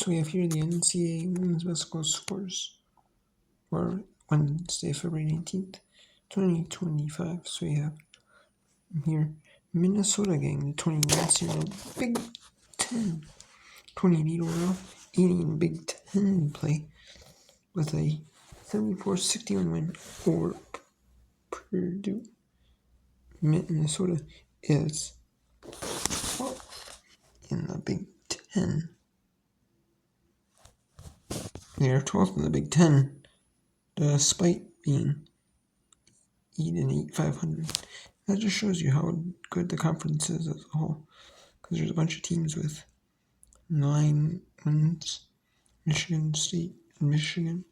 So we have here the NCAA women's basketball scores for Wednesday, February 19th, 2025. So we have here Minnesota getting the 21 seed in the Big Ten. 28 overall, 80 in Big Ten play with a 74-61 win over Purdue. Minnesota is 12th in the Big Ten. They are 12th in the Big Ten, despite being 8-8, 500. That just shows you how good the conference is as a whole. Because there's a bunch of teams with 9 wins. Michigan State and Michigan.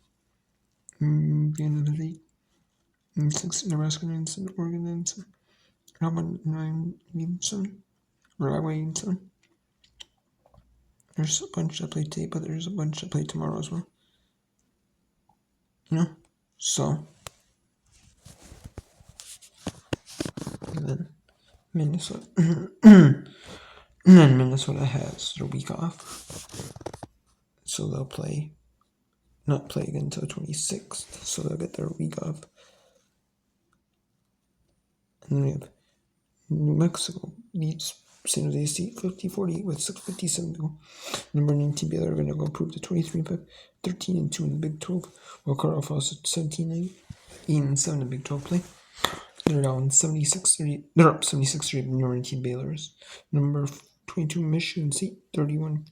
Indiana State. And 6 Nebraska and Oregon and 7. Alabama 9 and 7. Or Iowa and 7. There's a bunch that play today, but there's a bunch that play tomorrow as well. So. And then Minnesota. And then Minnesota has their week off. So they'll not play again until 26th. So they'll get their week off. And then we have New Mexico beats San Jose State 50-48 with 6:57 to go. Number 19 Baylor are going to go improve to 23-5, 13-2 in the Big 12. While Colorado falls at 17-9, 8-7 in the Big 12 play. They're down 76-30. They're up 76-30. Number 19 Baylor's. Number 22 Michigan State 31.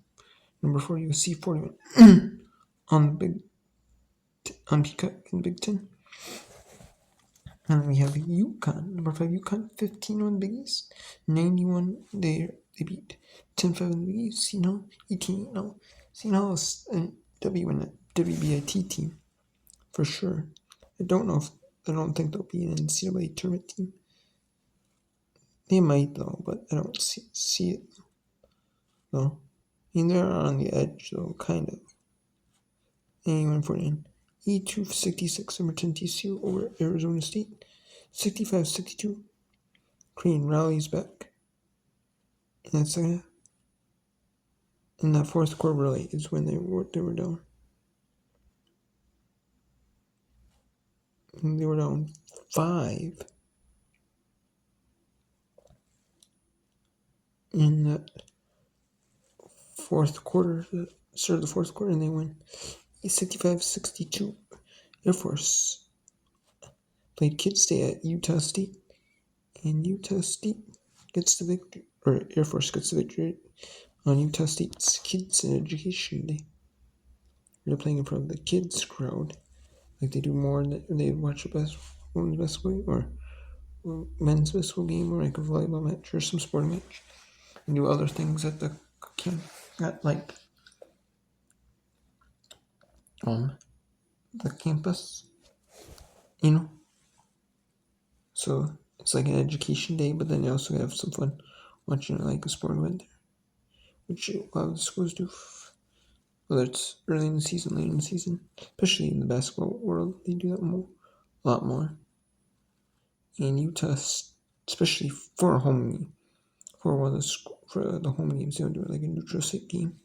Number 40 USC 41 on Peacock in the Big 10. And we have UConn, number 5 UConn, 15-1 Big East, 91 they beat 10-5 in the Big East, 18-8 is a WBIT team, for sure. I don't think they'll be an NCAA tournament team. They might though, but I don't see it though. I mean, they're on the edge though, kind of. 81-49. E266 number 10 TCU over Arizona State. 65-62. Creighton rallies back. In that second half. In that fourth quarter really is when they were down. And they were down 5. In that fourth quarter, start of the fourth quarter, and they win 65-62. Air Force played Kids Day at Utah State, and Utah State gets the victory, or Air Force gets the victory on Utah State's Kids and Education Day. They're playing in front of the kids crowd, like they do more than they watch a women's basketball or men's basketball game, or like a volleyball match or some sporting match, and do other things at the camp, like the campus, So it's like an education day, but then you also have some fun watching like a sporting event there, which a lot of the schools do. Whether it's early in the season, late in the season, especially in the basketball world, they do that a lot more. And Utah, especially for a home, for the home games, they don't do it like a neutral site game,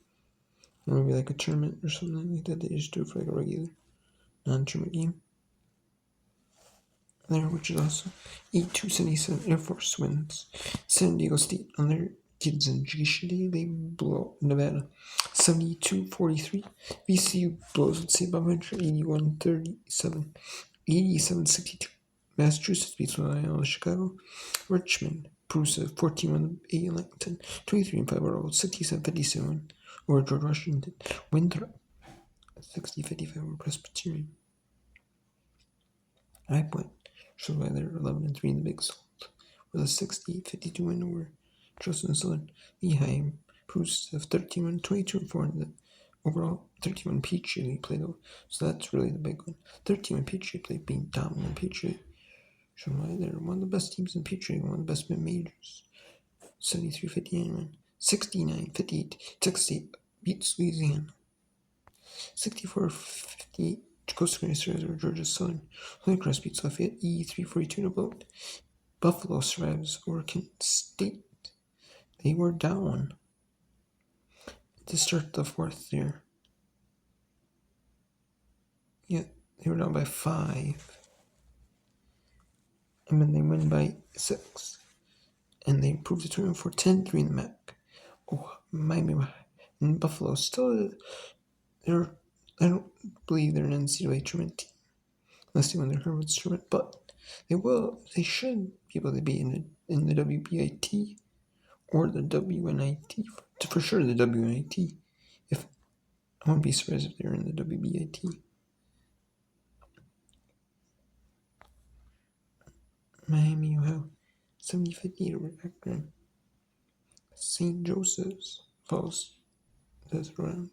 or maybe like a tournament or something like that. They just do it for like a regular non-tournament game. There, which is also 82-77 Air Force wins San Diego State on their Kids and Education Day. They blow Nevada 72-43. VCU blows St. Bonaventure 81-37. 87-62. Massachusetts beats Loyola Chicago. Richmond proves a 14-1 Langton. 23-5 overall. 67-57 over George Washington. Winthrop 60-55 over Presbyterian. High Point showed by their 11-3 in the Big Salt with a 60-52 win over Charleston Southern. Lehigh proves to have 13-1, 22-4 in the overall 31 Peachtree League play though. So that's really the big one. 31 Peachtree play being dominant Peachtree. Showing why they're one of the best teams in Peachtree, one of the best mid-majors. 73-59 win. 69-58. Texas State beats Louisiana. 64-58. Coastal Carolina survives over Georgia Southern. Holy Cross beats Lafayette 83-42 in a vote. Buffalo survives over Kent State. They were down to start the fourth year. They were down by 5. And then they win by 6. And they improved to 2 for 10-3 in the MAC. Oh, Miami and Buffalo still, I don't believe they're an NCAA tournament team unless they win their conference tournament, but they should be able to be in the WBIT or the WNIT, for sure the WNIT. If I wouldn't be surprised if they're in the WBIT. Miami, Ohio, 70-58 over Akron. St. Joseph's falls this round,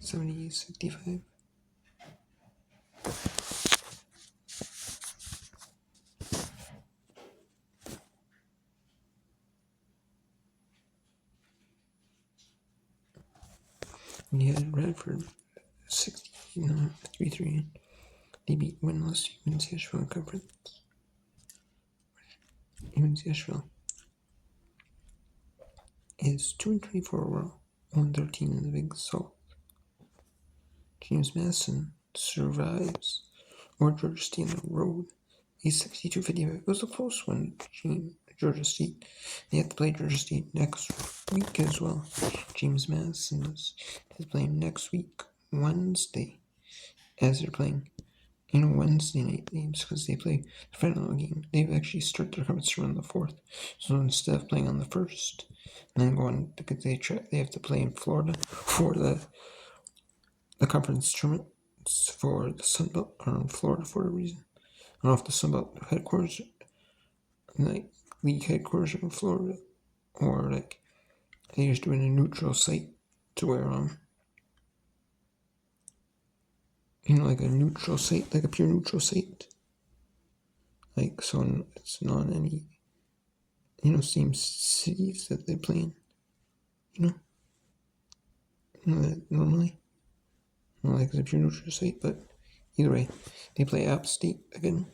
70-65. And you had Radford 63-3. They beat winless UNC Asheville Conference. UNC Asheville is 2-24 overall, 1-13 in the Big South. James Madison survives over Georgia State on the road. He's 62-55. It was a close one, Georgia State. They have to play Georgia State next week as well. James Madison is playing next week, Wednesday, as they're playing Wednesday night games, because they play the final game. They've actually started their conference on the 4th. So instead of playing on the 1st and then going because they have to play in Florida for the conference tournament for the Sun Belt, or in Florida for a reason. I don't know if the Sun Belt headquarters, like league headquarters are in Florida, or like they just doing a neutral site to where like a neutral site, like a pure neutral site. Like, so it's not any, same cities that they play in, normally. Not like it's a pure neutral site, but either way, they play App State again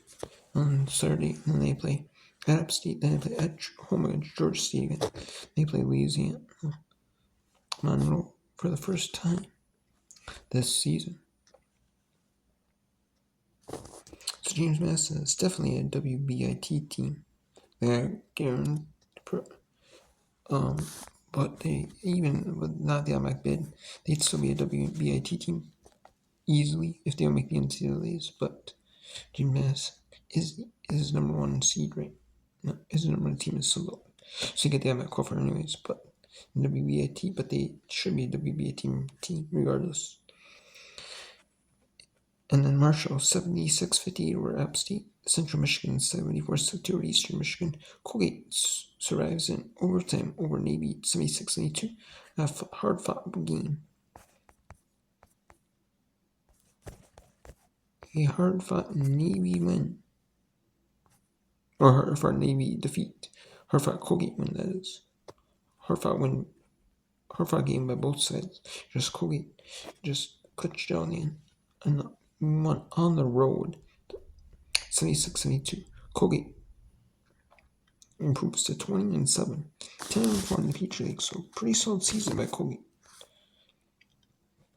on Saturday, and then they play at App State, then they play at home against Georgia State again. They play Louisiana Monroe for the first time this season. So James Madison is definitely a WBIT team. They're guaranteed, but they, even with not the automatic bid, they'd still be a WBIT team easily if they don't make the NCAAs. But James Madison is number 1 seed, right? No, is the number 1 team in Sun Belt. So you get the automatic qualifier anyways, but WBIT, but they should be a WBIT team regardless. And then Marshall 76-58 over App State. Central Michigan 74-62 over Eastern Michigan. Colgate survives in overtime over Navy 76-72. A hard-fought game. A hard-fought Navy win. Or hard-fought Navy defeat. Hard-fought Colgate win, that is. Hard-fought win. Hard-fought game by both sides. Just Colgate just clutched down in and won on the road. 76-72. Colgate improves to 20-7, 10-4 in the Peach League. So pretty solid season by Colgate,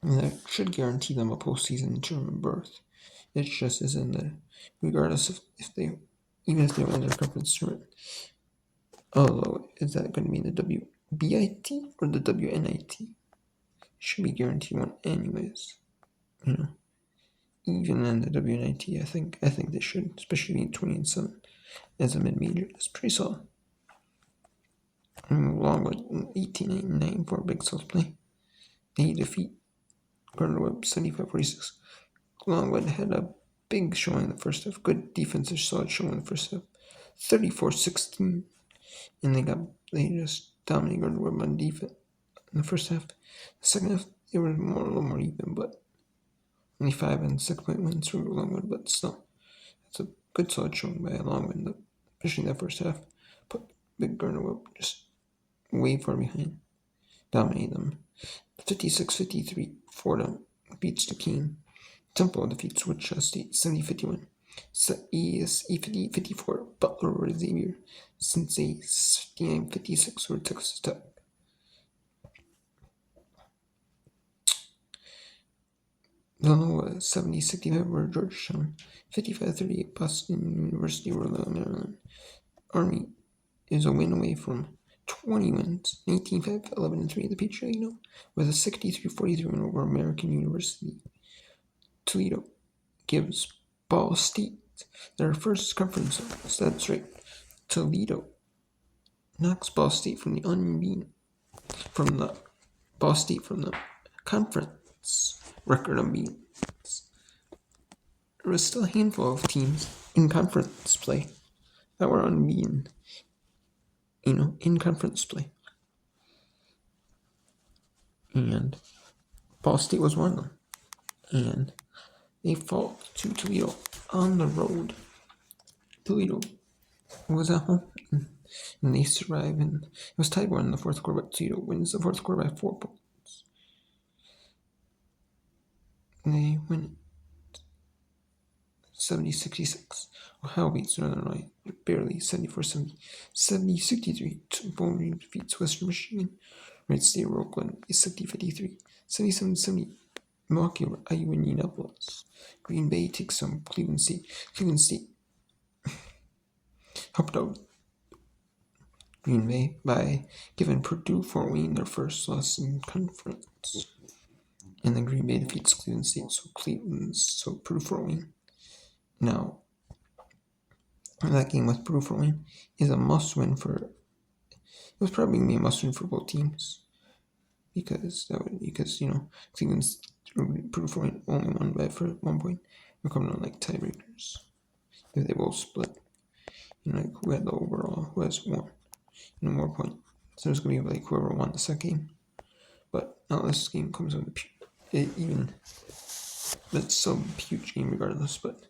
and that should guarantee them a postseason tournament berth. It just isn't there, regardless of even if they win their conference tournament. Although, is that going to be in the WBIT or the WNIT? Should be guaranteed one anyways. Even in the WNIT, I think they should, especially being 20-7 as a mid-major. That's pretty solid. Along with 18-9 for Big South play, they defeat Gardner-Webb 75-46. Longwood had a big showing in the first half, good defensive solid showing in the first half, 34-16, and they just dominated Gardner-Webb on defense in the first half. The second half, they were a little more even, but only 5 and 6 point wins for Longwood, but still, it's a good solid showing by Longwood, especially in that first half. But big Gardner-Webb just way far behind, dominate them. 56-53, Fordham beats Duquesne. Temple defeats Wichita State 70-51. ESE 50-54, Butler over Xavier. Cincinnati 59-56 over Texas Tech. Villanova 70-65 over Georgetown. 55-38 Boston University over Maryland. Army is a win away from 20 wins. 19-5, 11-3 at the Patriot, with a 63-43 win over American University. Toledo gives Ball State their first conference loss. That's right. Toledo knocks Ball State from the conference record unbeaten. There was still a handful of teams in conference play that were unbeaten, in conference play. And Ball State was one of them. And they fall to Toledo on the road. Toledo was at home, and they survive. And it was tied 1 in the fourth quarter, but Toledo wins the fourth quarter by 4 points. They win 70-66. Ohio beats Northern Illinois barely 74-70. 70-63. Bowling defeats Western Michigan. Wright State over Oakland is 60-53. 77-70. Milwaukee over IU and Indianapolis. Green Bay takes on Cleveland State. Cleveland State helped out Green Bay by giving Purdue Fort Wayne their first loss in conference. And then Green Bay defeats Cleveland State, so Purdue Fort Wayne. Now, that game with Purdue Fort Wayne is a must-win it was probably going to be a must-win for both teams. Because Cleveland's Purdue Fort Wayne only won by 1 point. We're coming on like tiebreakers. If they both split. Who had the overall, who has one, more points. So there's going to be whoever won the second game. But now this game comes with that's some huge game regardless. But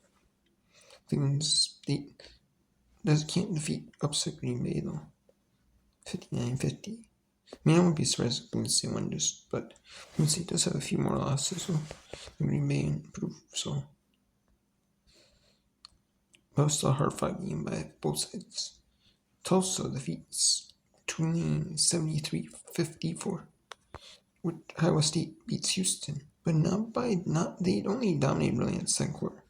Cleveland State can't defeat upset Green Bay though. 59-50. I wouldn't be surprised if Cleveland State won but Cleveland State does have a few more losses than Green Bay and Purdue, so. But it was still a hard-fought game by both sides. Tulsa defeats Tulane 73-54. Iowa State beats Houston, but they only dominated really in the second quarter.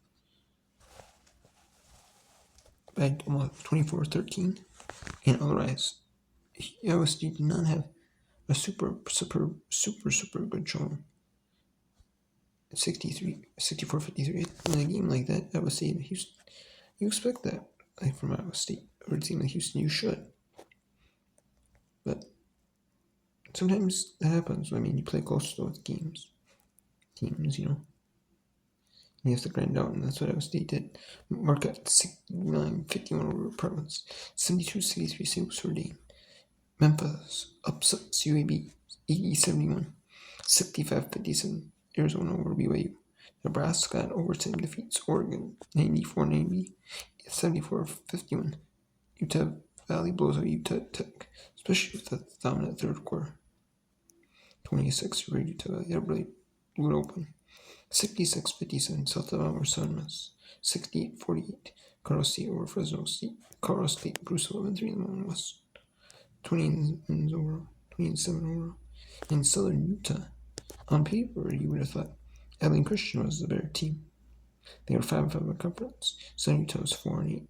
By almost 24-13. And otherwise, Iowa State did not have a super good showing. 64-53 in a game like that, Iowa State and Houston. You expect that from Iowa State or a team like Houston. You should, but sometimes that happens. You play close to those teams. You have to grind out, and that's what Iowa State did. Marquette 69-51 over Providence. 72-63 St. Louis. Memphis upsets UAB 80-71. 65-57 Arizona over BYU. Nebraska in overtime defeats Oregon 94-90. 74-51. Utah Valley blows out Utah Tech, especially with that dominant third quarter. 26 for Utah Valley. That really blew it open. 66-57 South Alabama Southern Miss. 68-48 Colorado State over Fresno State. Colorado State Bruce 11-3 in the Mountain West. 27 overall. In Southern Utah, on paper, you would have thought Abilene Christian was the better team. They were 5-5 in the conference. Southern Utah was 4-8. And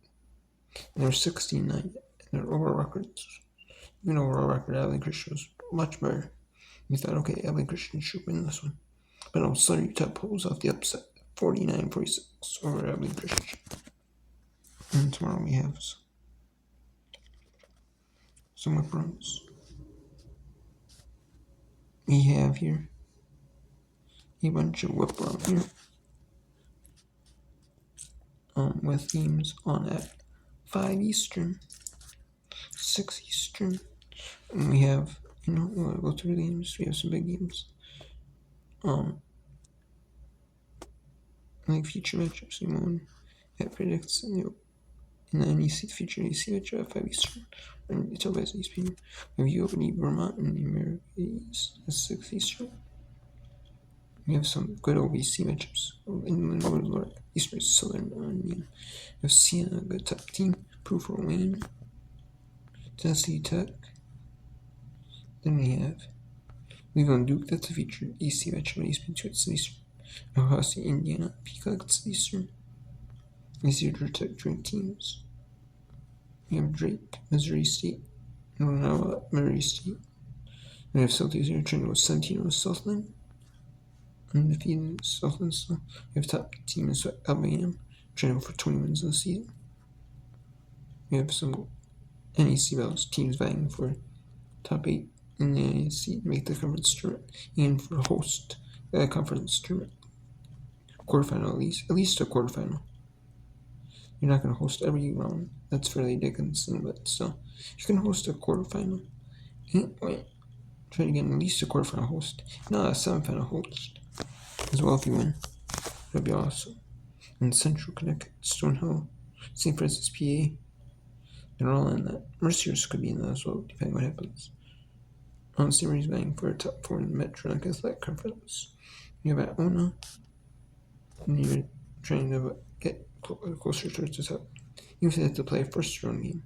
they were 16-9. And their overall records, Abilene Christian was much better. We thought, okay, Abilene Christian should win this one. But no, Southern Utah pulls off the upset, 49-46 over Abilene Christian. And tomorrow we have some whip runs. We have here a bunch of whip runs here. With games on at 5 Eastern, 6 Eastern. And we have, we'll go through the games. We have some big games. Like future matchups. That predicts, and then you see the future matchup at 5 Eastern. And it's always ESPN. We have UOB Vermont and the Americas at 6 Eastern. We have some good OVC matchups. In the North, Eastern, Southern Onion. We have Siena, good top team. Purdue Fort Wayne. Tennessee Tech. Then we have Cleveland Duke. That's a featured EC matchup on ESPN 2 at 7 Eastern. Ohio State, Indiana, Peacocks, Eastern. Easier to protect Drake teams. We have Drake, Missouri State, Villanova, Missouri State. We have Southeastern training with 17 with Southland. Undefeated Southland still. We have top team is Alabama, training for 20 wins in the season. We have some NEC battles, teams vying for top 8 in the NEC to make the conference tournament and for host the conference tournament. Quarterfinal at least a quarterfinal. You're not going to host every round. That's fairly Dickinson, but still, you can host a quarterfinal. Wait, try to get at least a quarterfinal host, not a semifinal host as well if you win. That'd be awesome. In Central Connecticut, Stonehill, St. Francis, PA, they're all in that. Mercier's could be in that as well, depending on what happens. On series vying for a top 4 in the Metro Athletic Conference. You have Iona, and you're trying to get closer towards the top. You have to play a first round game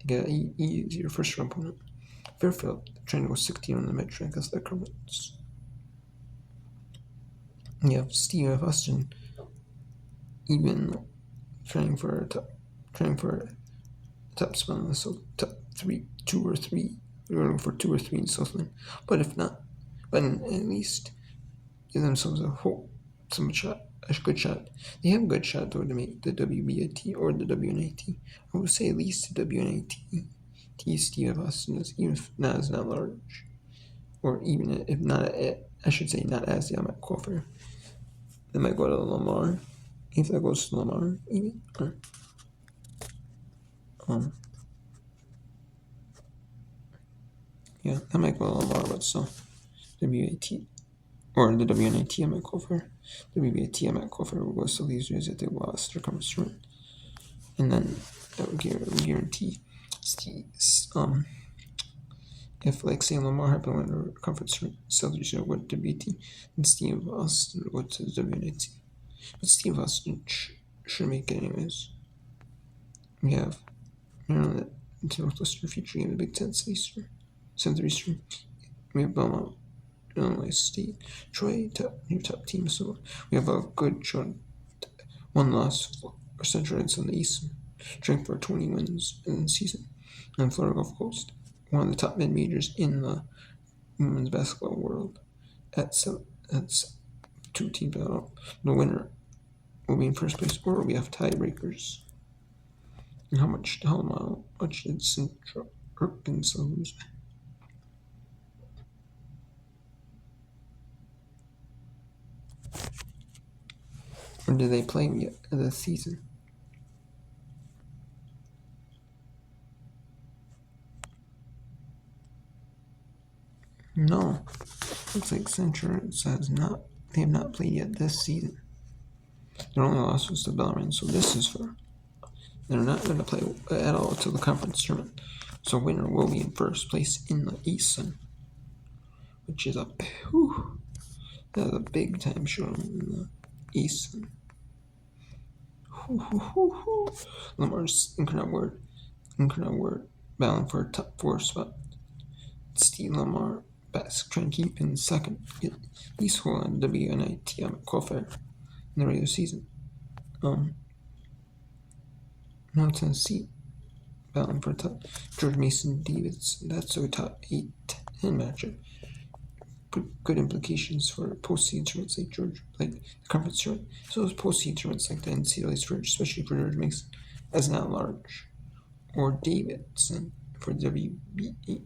to get an easier first round opponent. Fairfield, trying to go 16 on the Metro Athletic Conference. You have Steve F. Austin, even trying for a top spot, so top 2 or 3. We're going for 2 or 3 in Southland, but if not, at least give themselves a good shot. They have a good shot though to make the WBAT or the WNAT. I would say at least the WNAT. Steve F. Austin is, even if not as not large, or even if not, I should say not as the might qualifier. They might go to Lamar, if that goes to Lamar, even, or yeah, that might go to Lamar, but still, WAT or the WNAT I might go for. WBAT I might go for will go to these years if they lost their conference tournament, and then that would guarantee if like say Lamar happened to win a conference tournament, Celtics would go to WBT, and Steve Austin would go to the WNAT. But Steve Austin should make it anyways. We have Maryland and Northwestern featuring in the Big Ten Southeastern. We have Belmont, Illinois State, Troy, your top team. So we have a good shot. 1 loss for Central Reds on the East, trying for 20 wins in the season. And Florida Gulf Coast, one of the top mid majors in the women's basketball world. That's 2 teams out. The winner will be in first place, or we have tiebreakers. And how much did Central Arkansas lose? Or did they play yet this season? No. Looks like Central has not. They have not played yet this season. Their only loss was to Bellarmine, so this is for. They're not going to play at all until the conference tournament. So winner will be in first place in the Eastern, which is that's a big time show in the Eastern. Lamar's incredible word battling for a top 4 spot. Steve Lamar trying to keep in second. Get East Hole on WNIT qualifier in the regular season. Now Tennessee battling for a top. George Mason Davidson. That's a top 8-10 matchup. Good implications for postseason tournaments like the conference tournament. So those postseason tournaments like the NCAA, especially for George Mason, as not large, or Davidson for the WBAT.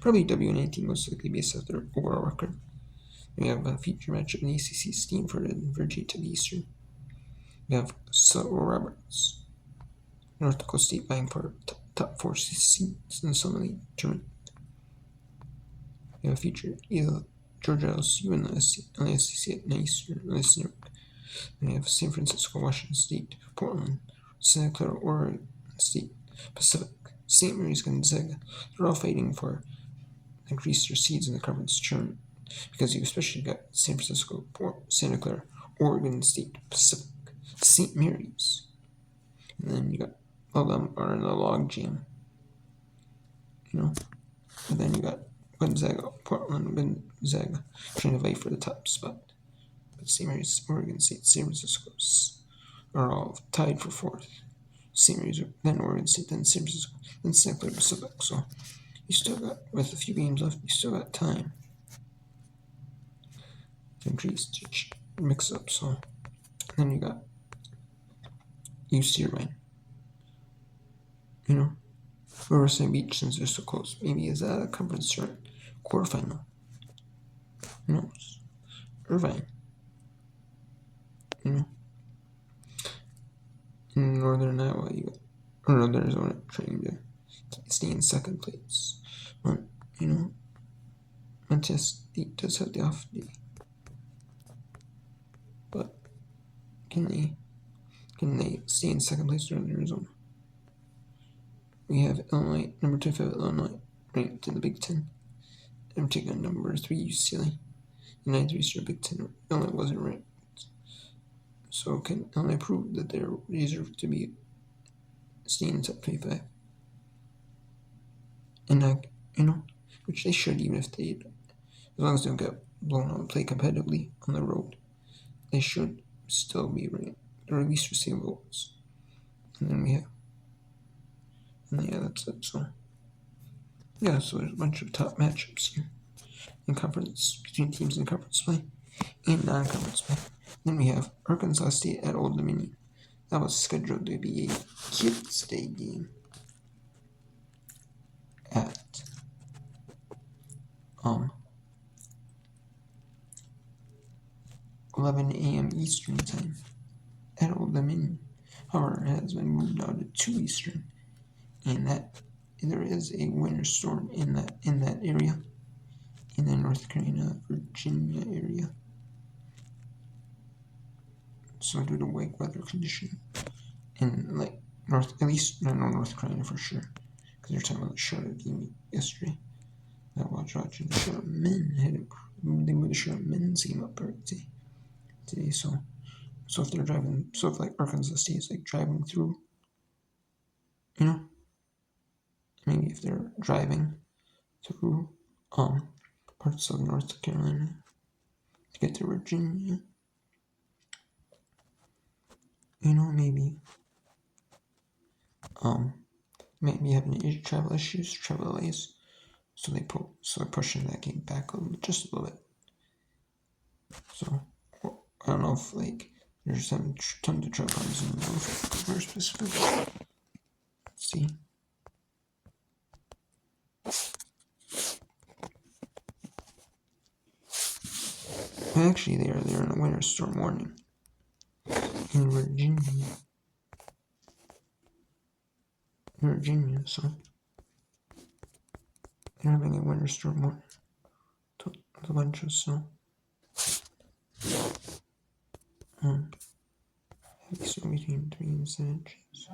Probably WNAT most likely based off their overall record. We have a feature matchup in ACC Stanford and Virginia Tech Eastern. We have Cyril Roberts, North Dakota State vying for top 4 seats in the Summer League tournament. We have featured either Georgia LSU and the SEC at Eastern. And we have San Francisco, Washington State, Portland, Santa Clara, Oregon State, Pacific, St. Mary's, Gonzaga. They're all fighting for increase their seeds in the conference tournament because you especially got San Francisco, Santa Clara, Oregon State, Pacific, St. Mary's, and then you got all of them are in a log jam. And then you got Gonzaga, Portland, Gonzaga trying to fight for the top spot. but St. Mary's, Oregon State, San Francisco are all tied for fourth. St. Mary's, then Oregon State, then San Francisco, then St. Clair Pacific. So you still got, with a few games left, you still got time to increase, to mix up. So then you got UC Irvine. You know, Riverside Beach, since they're so close, maybe is that a conference quarterfinal? Who knows? Irvine. You know, in Northern Iowa, or Northern Arizona, trying to stay in second place. But, you know, Montana State does have the off day. But can they stay in second place in Northern Arizona? We have Illinois, number 25 Illinois, ranked in the Big Ten. I'm taking number 3 UCLA. The 9th star Big Ten. Illinois wasn't ranked. So can Illinois prove that they're deserved to be staying in top 25? And which they should, even if they, as long as they don't get blown out and play competitively on the road, they should still be ranked, or at least receive votes. And then we have, and yeah, that's it. So yeah, so there's a bunch of top matchups here in conference, between teams in conference play and non-conference play. Then we have Arkansas State at Old Dominion. That was scheduled to be a Kids Day game at 11 a.m. Eastern time at Old Dominion. However, it has been moved now to 2 Eastern, and that there is a winter storm in that area, in the North Carolina, Virginia area. So due to wake weather condition in North Carolina for sure, because they're talking about the Charlotte game yesterday. I was watching the Charlotte men they moved the Charlotte men's game up today. So if they're driving, if Arkansas State is driving through, maybe if they're driving through parts of North Carolina to get to Virginia, maybe having travel delays, so they're pushing that game back just a little bit. So I don't know if there's some tons of travel times in the more specific. Let's see. Actually, they're in a winter storm warning in Virginia, so they're having a winter storm warning. A bunch of snow. Heavy snow between 3 and 7 inches.